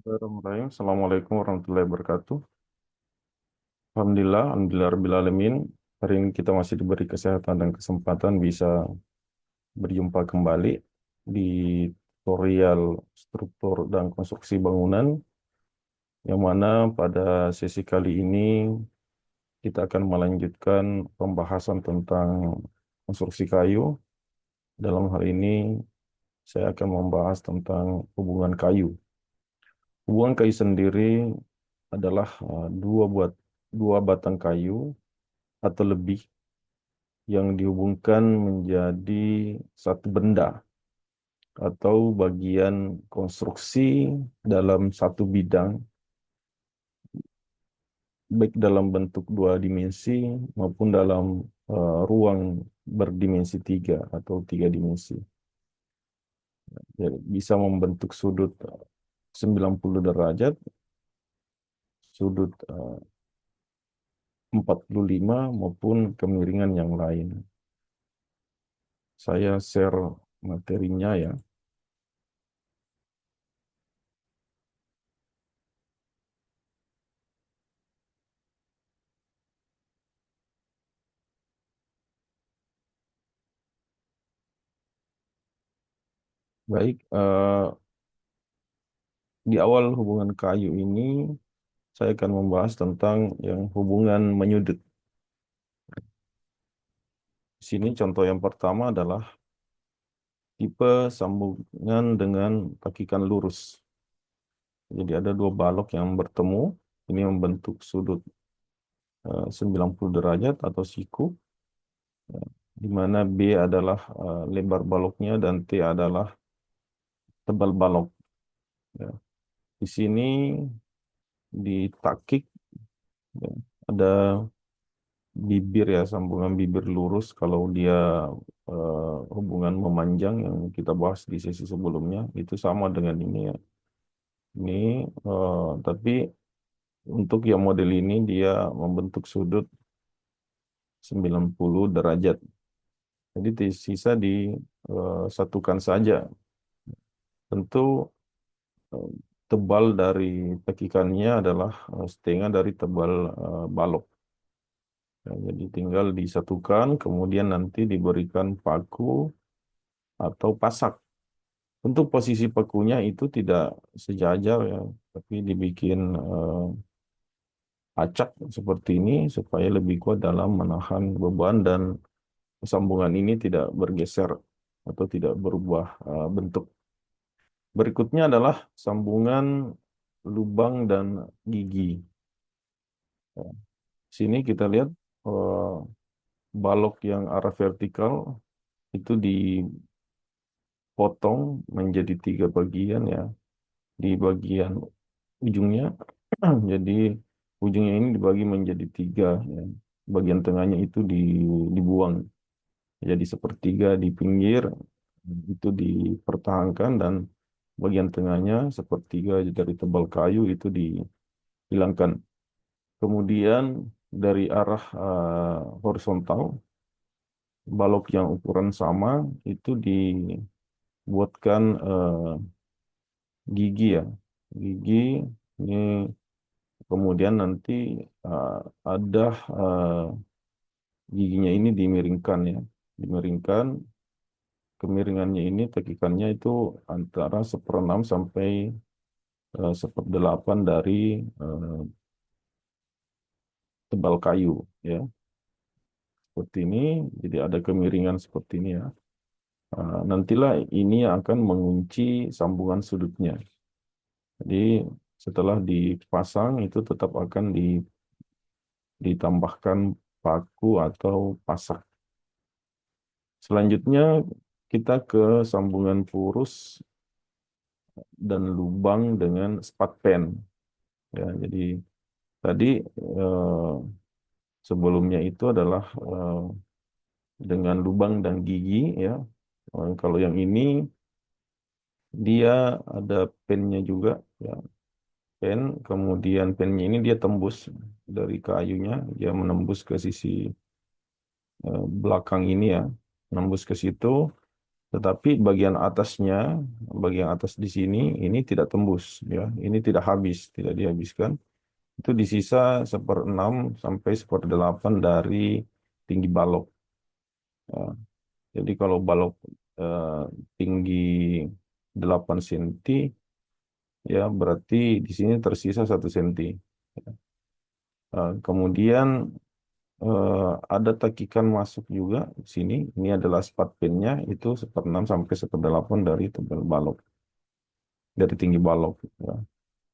Bismillahirrahmanirrahim. Assalamualaikum warahmatullahi wabarakatuh. Alhamdulillah rabbil alamin. Hari ini kita masih diberi kesehatan dan kesempatan bisa berjumpa kembali di tutorial struktur dan konstruksi bangunan, yang mana pada sesi kali ini kita akan melanjutkan pembahasan tentang konstruksi kayu. Dalam hal ini saya akan membahas tentang hubungan kayu. Hubungan kayu sendiri adalah dua batang kayu atau lebih yang dihubungkan menjadi satu benda atau bagian konstruksi dalam satu bidang, baik dalam bentuk dua dimensi maupun dalam ruang berdimensi tiga atau tiga dimensi. Jadi, bisa membentuk sudut 90 derajat, sudut 45 maupun kemiringan yang lain. Saya share materinya ya. Baik, di awal hubungan kayu ini saya akan membahas tentang yang hubungan menyudut. Di sini contoh yang pertama adalah tipe sambungan dengan takikan lurus. Jadi ada dua balok yang bertemu, ini membentuk sudut 90 derajat atau siku, ya, di mana B adalah lebar baloknya dan T adalah tebal balok. Ya. Di sini di takik, ya, ada bibir ya, sambungan bibir lurus kalau dia hubungan memanjang yang kita bahas di sesi sebelumnya, itu sama dengan ini ya. Ini tapi untuk yang model ini dia membentuk sudut 90 derajat. Jadi sisa disatukan saja. Tentu eh, tebal dari tekikannya adalah setengah dari tebal balok. Ya, jadi tinggal disatukan, kemudian nanti diberikan paku atau pasak. Untuk posisi pakunya itu tidak sejajar ya, tapi dibikin acak seperti ini supaya lebih kuat dalam menahan beban dan sambungan ini tidak bergeser atau tidak berubah bentuk. Berikutnya adalah sambungan lubang dan gigi. Ya, sini kita lihat eh, balok yang arah vertikal itu dipotong menjadi tiga bagian ya. Di bagian ujungnya, jadi ujungnya ini dibagi menjadi tiga. Ya. Bagian tengahnya itu dibuang. Jadi sepertiga di pinggir itu dipertahankan dan bagian tengahnya sepertiga dari tebal kayu itu dihilangkan. Kemudian dari arah horizontal, balok yang ukuran sama itu dibuatkan gigi ya. Gigi ini kemudian nanti eh, ada eh, giginya ini dimiringkan ya. Dimiringkan, kemiringannya ini tekikannya itu antara 1/6 sampai 1/8 dari eh, tebal kayu ya. Seperti ini, jadi ada kemiringan seperti ini ya. Nantilah ini yang akan mengunci sambungan sudutnya. Jadi setelah dipasang itu tetap akan ditambahkan paku atau pasak. Selanjutnya kita ke sambungan purus dan lubang dengan spat pen. Ya, jadi tadi eh, sebelumnya itu adalah dengan lubang dan gigi ya. Kalau yang ini dia ada pennya juga ya. Pen, kemudian pennya ini dia tembus dari kayunya, dia menembus ke sisi belakang ini ya, menembus ke situ, Tetapi bagian atas di sini ini tidak tembus, ya. Ini tidak habis, tidak dihabiskan. Itu disisa 1/6 sampai 1/8 dari tinggi balok. Ya. Jadi kalau balok eh, tinggi 8 senti, ya berarti di sini tersisa 1 senti. Kemudian ada takikan masuk juga di sini. Ini adalah spat pinnya, itu 1/6 sampai 1/8 dari tebal balok, dari tinggi balok. Ya.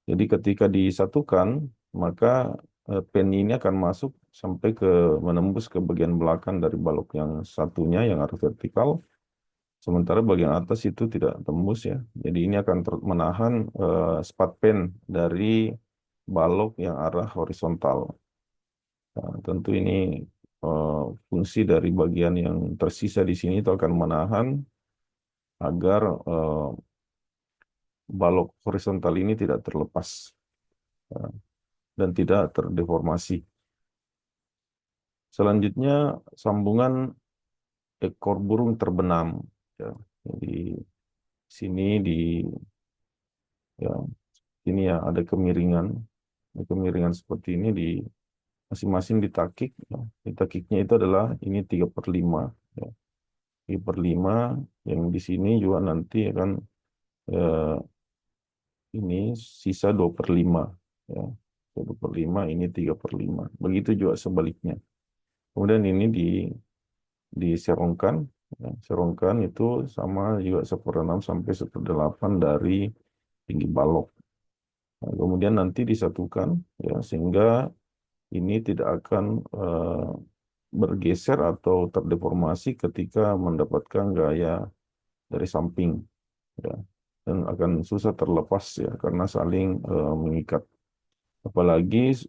Jadi ketika disatukan, maka pen ini akan masuk sampai ke menembus ke bagian belakang dari balok yang satunya yang arah vertikal, sementara bagian atas itu tidak tembus ya. Jadi ini akan menahan spat pen dari balok yang arah horizontal. Nah, tentu ini eh, fungsi dari bagian yang tersisa di sini itu akan menahan agar balok horizontal ini tidak terlepas eh, dan tidak terdeformasi. Selanjutnya sambungan ekor burung terbenam. Ya, jadi sini di ya sini ya ada kemiringan seperti ini di masing-masing ditakik. Ya. Ditakiknya itu adalah ini 3/5. Ya. 3/5 yang di sini juga nanti akan eh, ini sisa 2/5. Ya. 2/5 ini 3/5. Begitu juga sebaliknya. Kemudian ini diserongkan, ya, serongkan itu sama juga 1/6 sampai 1/8 dari tinggi balok. Nah, kemudian nanti disatukan, ya, sehingga ini tidak akan bergeser atau terdeformasi ketika mendapatkan gaya dari samping, ya, dan akan susah terlepas ya karena saling mengikat. Apalagi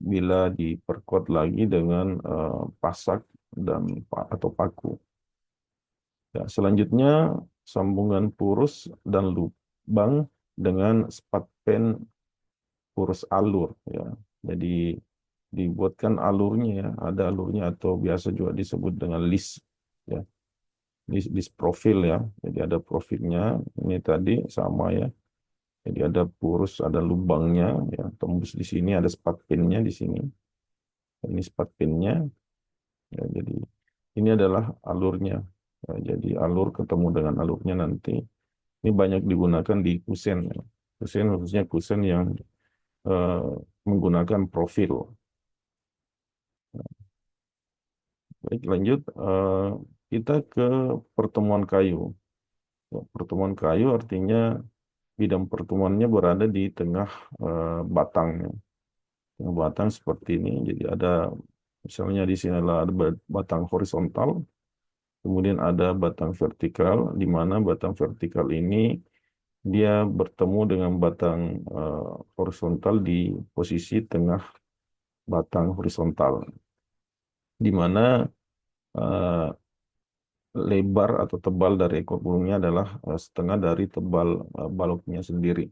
bila diperkuat lagi dengan pasak dan atau paku. Ya, selanjutnya sambungan purus dan lubang dengan spat pen purus alur ya. Jadi dibuatkan alurnya ya, ada alurnya atau biasa juga disebut dengan list ya. List profil ya. Jadi ada profilnya ini tadi sama ya. Jadi ada purus, ada lubangnya ya, tembus di sini, ada spat pinnya di sini. Ini spat pinnya ya, jadi ini adalah alurnya. Ya, jadi alur ketemu dengan alurnya nanti. Ini banyak digunakan di kusen. Ya. Kusen khususnya kusen yang eh, menggunakan profil. Baik, lanjut. Kita ke pertemuan kayu. Ya, pertemuan kayu artinya bidang pertemuannya berada di tengah batang. Ya. Tengah batang seperti ini. Jadi ada, misalnya di sini adalah ada batang horizontal, kemudian ada batang vertikal, di mana batang vertikal ini dia bertemu dengan batang horizontal di posisi tengah batang horizontal, di mana eh, lebar atau tebal dari ekor burungnya adalah setengah dari tebal baloknya sendiri.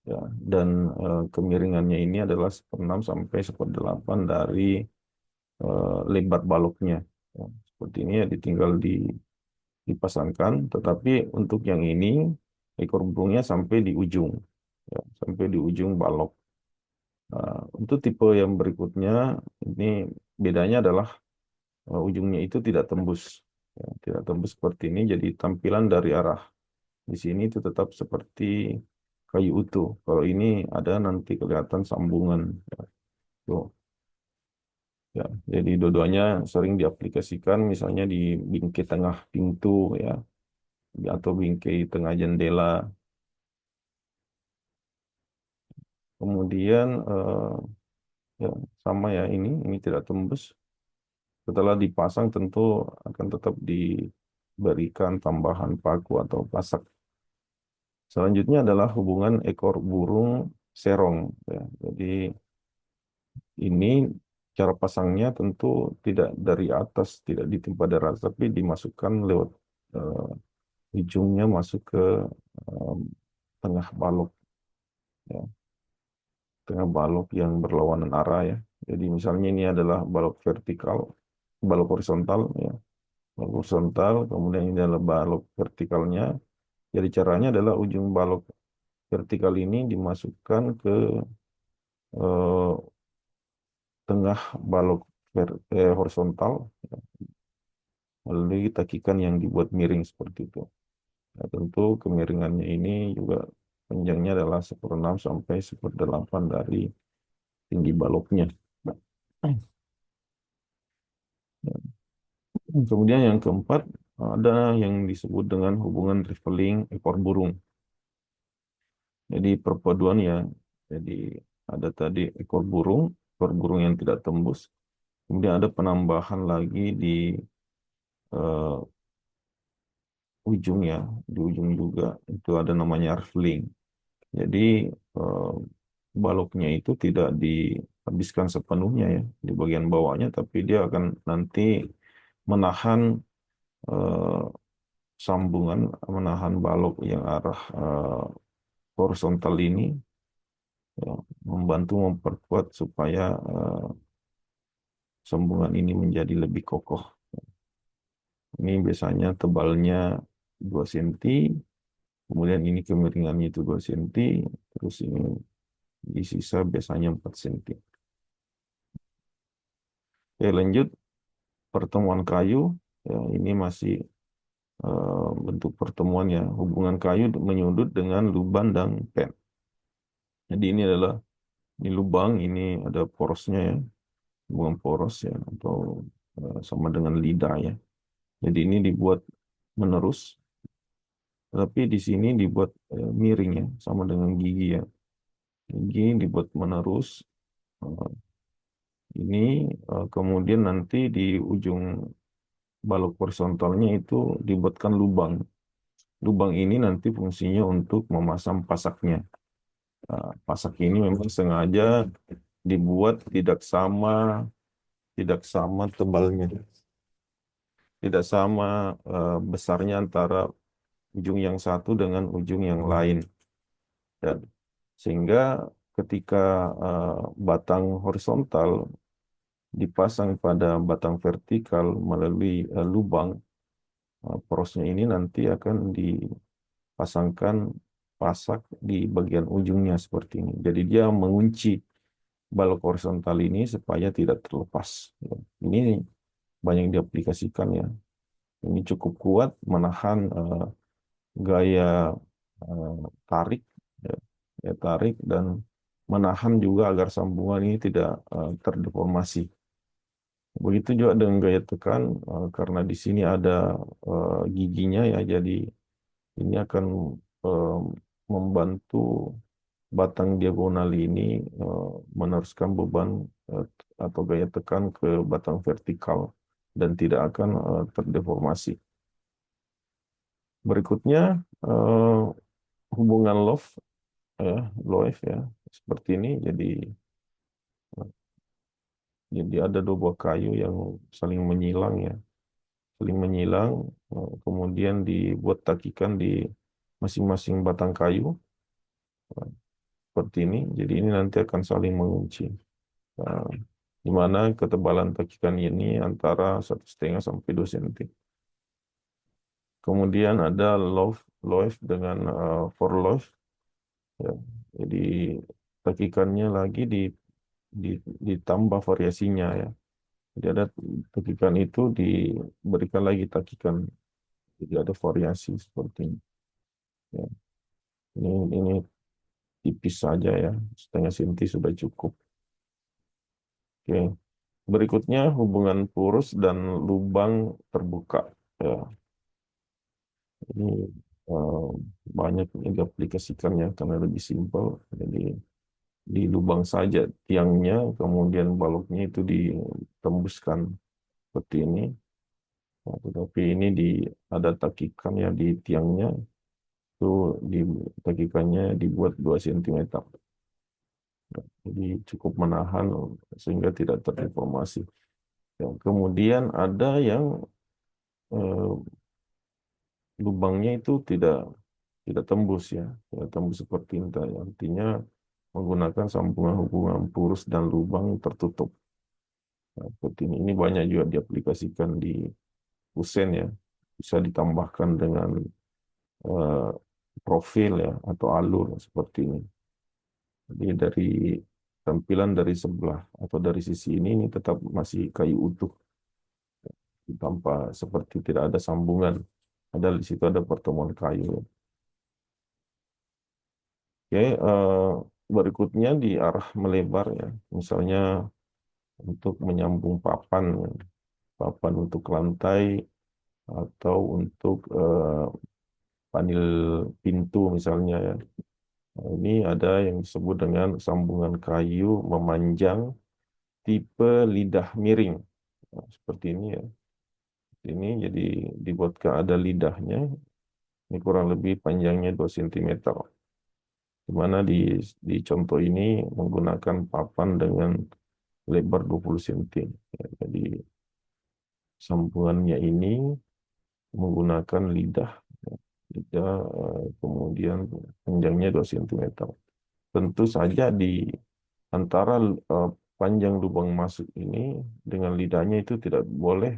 Ya, dan kemiringannya ini adalah 1/6 sampai 1/8 dari lebar baloknya. Ya, seperti ini ya ditinggal dipasangkan, tetapi untuk yang ini ekor burungnya sampai di ujung, ya, sampai di ujung balok. Untuk tipe yang berikutnya ini bedanya adalah ujungnya itu tidak tembus, ya, tidak tembus seperti ini. Jadi tampilan dari arah di sini itu tetap seperti kayu utuh. Kalau ini ada nanti kelihatan sambungan. Ya, tuh. Ya, jadi dua-duanya sering diaplikasikan misalnya di bingkai tengah pintu ya, atau bingkai tengah jendela. Kemudian ya sama ya ini tidak tembus. Setelah dipasang tentu akan tetap diberikan tambahan paku atau pasak. Selanjutnya adalah hubungan ekor burung serong. Ya. Jadi ini cara pasangnya tentu tidak dari atas, tidak ditimpa dari atas, tapi dimasukkan lewat ujungnya masuk ke eh, tengah balok, ya. Tengah balok yang berlawanan arah ya. Jadi misalnya ini adalah balok vertikal, balok horizontal, ya. balok horizontal, kemudian ini adalah balok vertikalnya. Jadi caranya adalah ujung balok vertikal ini dimasukkan ke eh, tengah balok horizontal, melalui takikan yang dibuat miring seperti itu. Nah, tentu kemiringannya ini juga panjangnya adalah 1/6 sampai 1/8 dari tinggi baloknya. Kemudian yang keempat, ada yang disebut dengan hubungan traveling ekor burung. Jadi perpaduan ya, jadi ada tadi ekor burung yang tidak tembus. Kemudian ada penambahan lagi di eh, ujung ya, di ujung juga itu ada namanya raffling. Jadi eh, baloknya itu tidak dihabiskan sepenuhnya ya di bagian bawahnya, tapi dia akan nanti menahan eh, sambungan, menahan balok yang arah horizontal ini, ya, membantu memperkuat supaya sambungan ini menjadi lebih kokoh. Ini biasanya tebalnya 2 cm, kemudian ini kemiringannya itu 2 cm, terus ini di sisa biasanya 4 cm. Oke, lanjut pertemuan kayu. Ya, ini masih bentuk pertemuan ya, hubungan kayu menyudut dengan lubang dan pen. Jadi ini lubang, ini ada porosnya ya, lubang poros ya, atau sama dengan lidah ya. Jadi ini dibuat menerus, tapi di sini dibuat miring ya, sama dengan gigi ya. Gigi dibuat menerus. Eh, ini kemudian nanti di ujung balok horizontalnya itu dibuatkan lubang. Lubang ini nanti fungsinya untuk memasang pasaknya. Nah, pasak ini memang sengaja dibuat tidak sama tebalnya, tidak sama besarnya antara ujung yang satu dengan ujung yang lain. Dan sehingga ketika batang horizontal dipasang pada batang vertikal melalui lubang, porosnya ini nanti akan dipasangkan pasak di bagian ujungnya seperti ini. Jadi dia mengunci balok horizontal ini supaya tidak terlepas. Ya. Ini banyak diaplikasikan ya. Ini cukup kuat menahan gaya eh, tarik, ya, ya, tarik dan menahan juga agar sambungan ini tidak terdeformasi. Begitu juga dengan gaya tekan, karena di sini ada giginya ya, jadi ini akan eh, membantu batang diagonal ini eh, meneruskan beban eh, atau gaya tekan ke batang vertikal dan tidak akan terdeformasi. Berikutnya eh, hubungan ya, loaf ya seperti ini. Jadi ada dua buah kayu yang saling menyilang ya, saling menyilang, kemudian dibuat takikan di masing-masing batang kayu seperti ini. Jadi ini nanti akan saling mengunci. Nah, di mana ketebalan takikan ini antara 1,5 sampai 2 cm. Kemudian ada loaf dengan four loaf. Ya. Jadi takikannya lagi ditambah variasinya ya. Jadi ada takikan itu diberikan lagi takikan. Jadi ada variasi seperti ini. Ya. Ini tipis saja ya, 0,5 cm sudah cukup. Oke. Berikutnya hubungan purus dan lubang terbuka. Ya, ini eh, banyak yang diaplikasikan ya karena lebih simpel. Jadi di lubang saja tiangnya, kemudian baloknya itu ditembuskan seperti ini. Nah, tetapi ini ada takikan ya di tiangnya, itu di takikannya dibuat 2 cm. Jadi cukup menahan sehingga tidak terdeformasi. Ya, kemudian ada yang eh, lubangnya itu tidak tembus ya, tidak tembus seperti ini. Artinya menggunakan sambungan hubungan purus dan lubang tertutup. Nah, seperti ini. Ini banyak juga diaplikasikan di kusen ya, bisa ditambahkan dengan eh, profil ya atau alur seperti ini. Jadi dari tampilan dari sebelah atau dari sisi ini tetap masih kayu utuh tanpa seperti tidak ada sambungan. Padahal di situ ada pertemuan kayu. Oke, berikutnya di arah melebar ya. Misalnya untuk menyambung papan, papan untuk lantai atau untuk panel pintu misalnya ya. Nah, ini ada yang disebut dengan sambungan kayu memanjang tipe lidah miring. Nah, seperti ini ya. Ini jadi dibuatkan ada lidahnya, ini kurang lebih panjangnya 2 cm. Di mana di contoh ini menggunakan papan dengan lebar 20 cm. Ya, jadi sambungannya ini menggunakan lidah, ya. Lidah kemudian panjangnya 2 cm. Tentu saja di antara panjang lubang masuk ini dengan lidahnya itu tidak boleh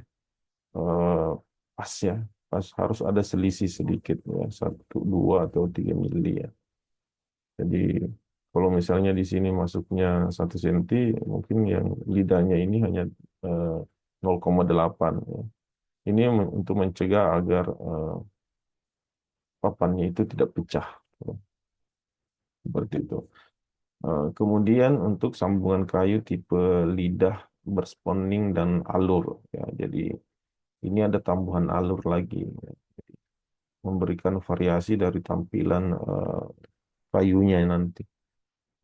eh, pas ya, pas harus ada selisih sedikit ya, 1, 2 atau 3 mili ya. Jadi kalau misalnya di sini masuknya 1 senti, mungkin yang lidahnya ini hanya eh, 0,8 ya. Ini untuk mencegah agar papannya itu tidak pecah, ya. Seperti itu. Kemudian untuk sambungan kayu tipe lidah bersponding dan alur ya. Jadi ini ada tambahan alur lagi ya. Memberikan variasi dari tampilan kayunya nanti.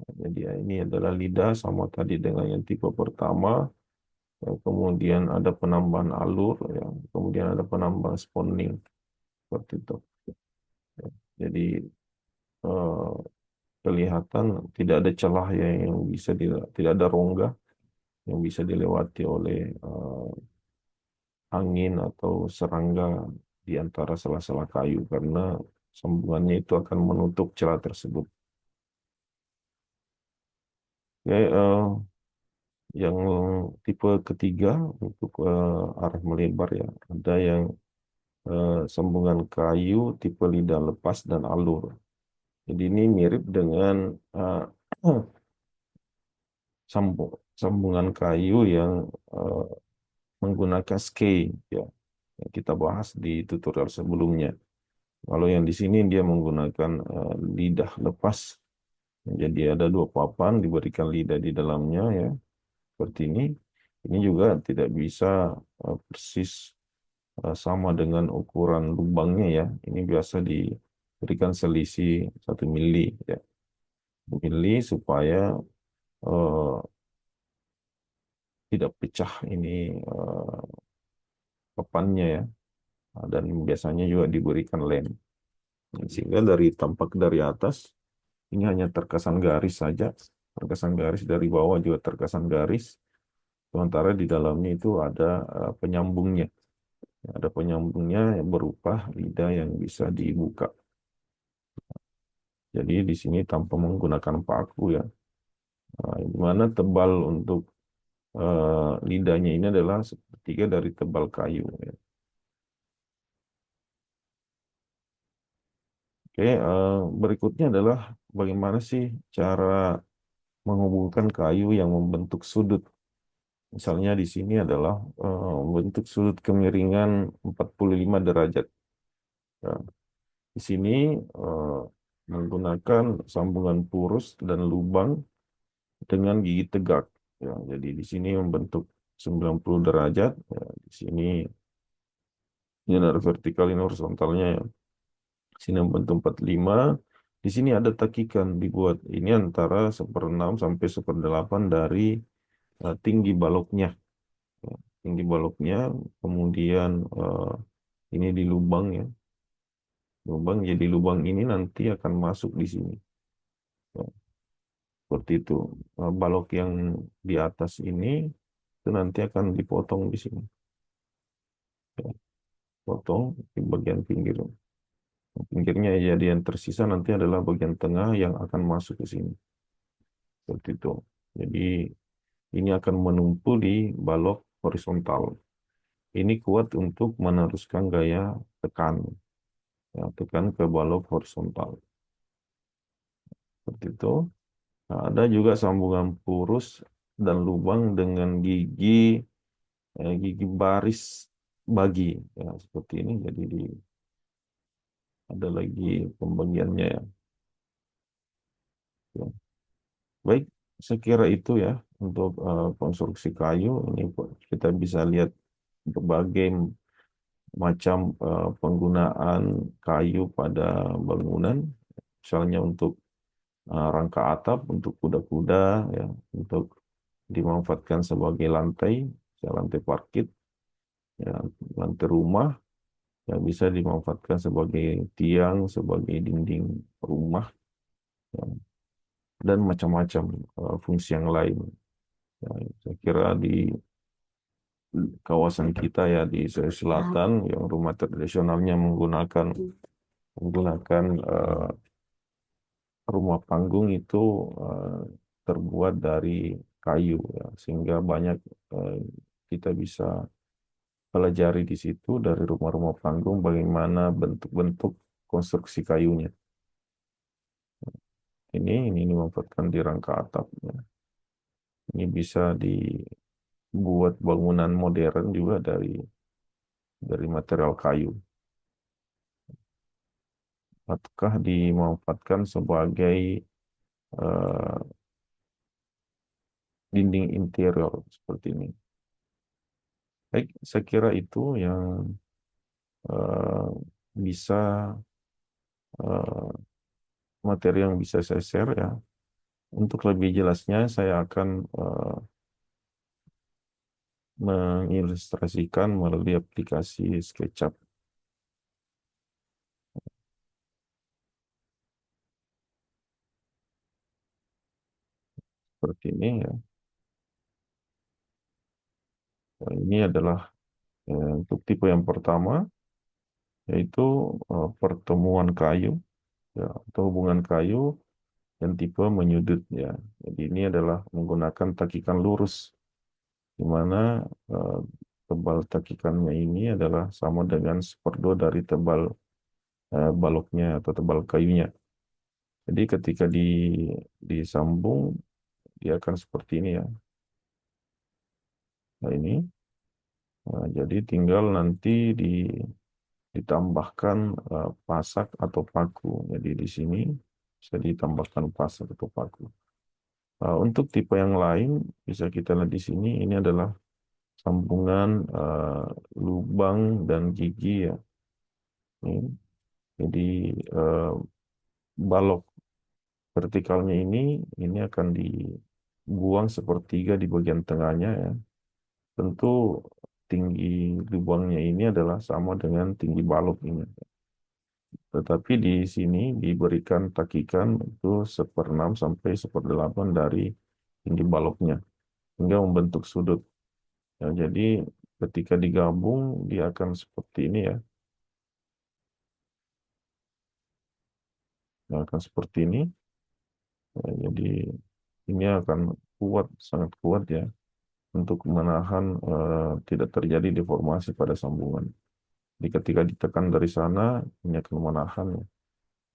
Jadi ya, ini adalah lidah sama tadi dengan yang tipe pertama. Ya, kemudian ada penambahan alur ya. Kemudian ada penambahan sponding seperti itu. Ya. Jadi eh, kelihatan tidak ada celah ya yang bisa tidak ada rongga yang bisa dilewati oleh angin atau serangga di antara sela-sela kayu karena sambungannya itu akan menutup celah tersebut. Oke, yang tipe ketiga untuk arah melebar ya, ada yang sambungan kayu tipe lidah lepas dan alur. Jadi ini mirip dengan eh, sambungan kayu yang eh, menggunakan skei ya, yang kita bahas di tutorial sebelumnya. Kalau yang di sini dia menggunakan lidah lepas. Jadi ada dua papan diberikan lidah di dalamnya ya, seperti ini. Ini juga tidak bisa persis sama dengan ukuran lubangnya ya. Ini biasa diberikan selisih 1 mili ya, 1 mili supaya eh, tidak pecah ini papannya ya. Nah, dan biasanya juga diberikan lem. Sehingga dari tampak dari atas ini hanya terkesan garis saja, terkesan garis dari bawah juga terkesan garis. Sementara di dalamnya itu ada penyambungnya. Ada penyambungnya yang berupa lidah yang bisa dibuka. Jadi di sini tanpa menggunakan paku ya. Nah, di mana tebal untuk lidahnya ini adalah sepertiga dari tebal kayu ya. Oke, berikutnya adalah bagaimana sih cara menghubungkan kayu yang membentuk sudut. Misalnya di sini adalah bentuk sudut kemiringan 45 derajat. Ya, di sini eh, menggunakan sambungan purus dan lubang dengan gigi tegak. Ya, jadi di sini membentuk 90 derajat. Ya, di sini ini ada vertikal ini horizontalnya ya. Di sini membentuk 45. Di sini ada takikan dibuat. Ini antara 1/6 sampai 1/8 dari tinggi baloknya. Ya, tinggi baloknya. Kemudian ini di lubang ya. Lubang jadi lubang ini nanti akan masuk di sini. Ya, seperti itu. Balok yang di atas ini itu nanti akan dipotong di sini. Ya, potong di bagian pinggir. Pinggirnya jadi yang tersisa nanti adalah bagian tengah yang akan masuk ke sini. Seperti itu. Jadi ini akan menumpu di balok horizontal. ini kuat untuk meneruskan gaya tekan, ya, tekan ke balok horizontal. Seperti itu. Nah, ada juga sambungan purus dan lubang dengan gigi baris bagi, ya, seperti ini. Jadi ada lagi pembagiannya, ya. Ya. Baik, saya kira itu ya untuk konstruksi kayu. Ini kita bisa lihat berbagai macam penggunaan kayu pada bangunan, misalnya untuk rangka atap, untuk kuda-kuda, ya, untuk dimanfaatkan sebagai lantai, ya, lantai parkit, ya, lantai rumah, yang bisa dimanfaatkan sebagai tiang, sebagai dinding rumah, ya, dan macam-macam fungsi yang lain. Ya, saya kira di kawasan kita ya di Sulawesi Selatan yang rumah tradisionalnya menggunakan rumah panggung itu eh, terbuat dari kayu, ya, sehingga banyak eh, kita bisa pelajari di situ dari rumah-rumah panggung bagaimana bentuk-bentuk konstruksi kayunya. Ini dimanfaatkan di rangka atap, ya. Ini bisa dibuat bangunan modern juga dari material kayu, ataukah dimanfaatkan sebagai eh, dinding interior seperti ini. Baik, saya kira itu yang eh, bisa eh, materi yang bisa saya share, ya. Untuk lebih jelasnya saya akan mengilustrasikan melalui aplikasi SketchUp seperti ini, ya. Nah, ini adalah untuk tipe yang pertama, yaitu pertemuan kayu, ya, atau hubungan kayu dan tipe menyudut, ya. Jadi ini adalah menggunakan takikan lurus, di mana eh, tebal takikannya ini adalah sama dengan seperdua dari tebal baloknya atau tebal kayunya. Jadi ketika disambung, dia akan seperti ini, ya. Nah, ini. Nah, jadi tinggal nanti ditambahkan pasak atau paku. Jadi di sini bisa ditambahkan pasak atau paku. Untuk tipe yang lain bisa kita lihat di sini. Ini adalah sambungan lubang dan gigi, ya. Ini. Jadi eh, balok vertikalnya ini akan dibuang sepertiga di bagian tengahnya, ya. Tentu tinggi lubangnya ini adalah sama dengan tinggi balok ini. Tetapi di sini diberikan takikan itu 1/6 sampai 1/8 dari tinggi baloknya, hingga membentuk sudut. Ya, jadi ketika digabung dia akan seperti ini, ya. Nah, akan seperti ini. Ya, jadi ini akan kuat, sangat kuat, ya, untuk menahan tidak terjadi deformasi pada sambungan. Jadi ketika ditekan dari sana, ini akan menahan, ya.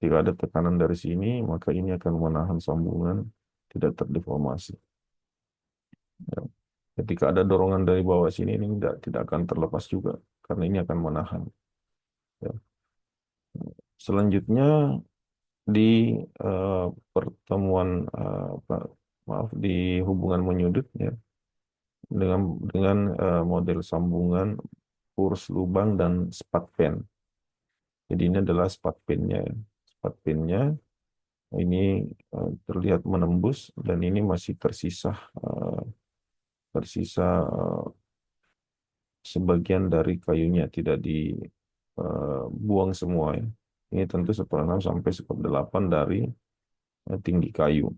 Jika ada tekanan dari sini, maka ini akan menahan sambungan tidak terdeformasi. Ya. Ketika ada dorongan dari bawah sini, ini tidak akan terlepas juga, karena ini akan menahan. Ya. Selanjutnya di eh, pertemuan maaf, di hubungan menyudut, ya, dengan model sambungan kurs lubang dan spat pen. Jadi ini adalah spat pennya, ya. Spat pennya ini terlihat menembus, dan ini masih tersisa sebagian dari kayunya, tidak dibuang semua, ya. Ini tentu 1/6 sampai 1/8 dari tinggi kayu.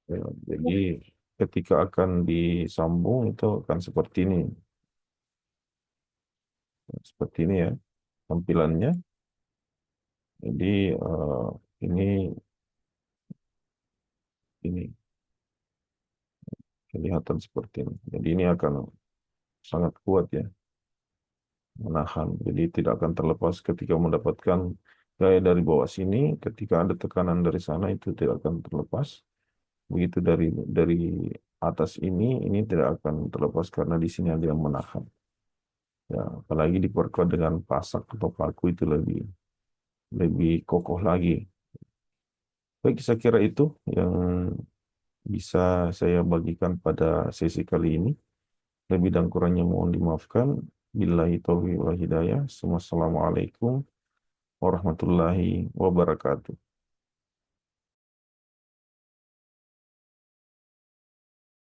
Ya, jadi ketika akan disambung itu akan seperti ini, ya, tampilannya. Jadi ini ini kelihatan seperti ini. Jadi ini akan sangat kuat ya, menahan. Jadi tidak akan terlepas ketika mendapatkan gaya dari bawah sini, ketika ada tekanan dari sana itu tidak akan terlepas. Begitu dari atas ini tidak akan terlepas karena di sini ada yang menahan. Ya, apalagi diperkuat dengan pasak atau paku itu lebih lebih kokoh lagi. Baik, saya kira itu yang bisa saya bagikan pada sesi kali ini. Lebih dan kurangnya mohon dimaafkan. Billahi taufiq wal hidayah. Assalamualaikum warahmatullahi wabarakatuh.